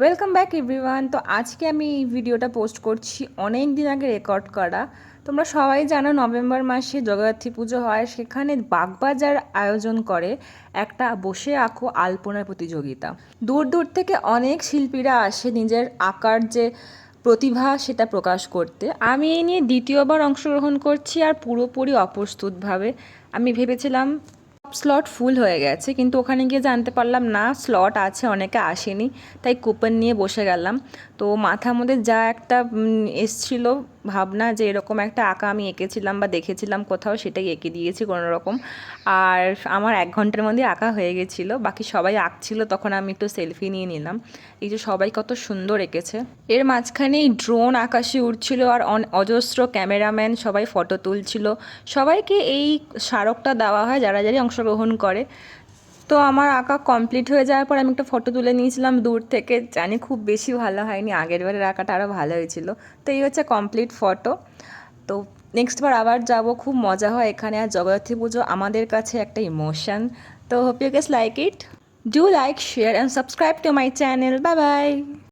Welcome back everyone. তো আজকে আমি এই ভিডিওটা পোস্ট করছি অনেক দিন আগে রেকর্ড করা। তোমরা সবাই জানো নভেম্বর মাসে জগদ্ধাত্রী পুজো হয়, সেখানে বাগবাজার আয়োজন করে একটা বসে আঁকো আলপনা প্রতিযোগিতা। দূর দূর থেকে অনেক শিল্পীরা আসে নিজের আঁকার যে প্রতিভা সেটা প্রকাশ করতে। আমি এই নিয়ে দ্বিতীয়বার অংশগ্রহণ করছি, আর পুরোপুরি অপ্রস্তুতভাবে। আমি ভেবেছিলাম স্লট ফুল হয়ে গেছে, কিন্তু ওখানে গিয়ে জানতে পারলাম না, স্লট আছে, অনেকে আসেনি। তাই কুপন নিয়ে বসে গেলাম। তো মাথার মধ্যে যা একটা এসছিল ভাবনা যে এরকম একটা আঁকা আমি এঁকেছিলাম বা দেখেছিলাম কোথাও, সেটাই এঁকে দিয়েছি কোনো রকম। আর আমার 1 ঘন্টার মধ্যে আঁকা হয়ে গেছিলো। বাকি সবাই আঁকছিল, তখন আমি একটু সেলফি নিয়ে নিলাম। এই যে সবাই কত সুন্দর এঁকেছে। এর মাঝখানেই ড্রোন আকাশে উড়ছিল, আর অজস্র ক্যামেরাম্যান সবাই ফটো তুলছিল। সবাইকে এই স্মারকটা দেওয়া হয় যারা যারা অংশগ্রহণ করে। তো আমার আঁকা কমপ্লিট হয়ে যাওয়ার পর আমি একটা ফটো তুলে নিয়েছিলাম দূর থেকে। জানি খুব বেশি ভালো হয়নি, আগের বারের আঁকাটা আরও ভালো হয়েছিল। তো এই হচ্ছে কমপ্লিট ফটো। তো নেক্সট বার আবার যাব, খুব মজা হয় এখানে। আর জগদ্ধাত্রী পুজো আমাদের কাছে একটা ইমোশন। তো hope you guys like it. Do like, share and subscribe to my channel. Bye by.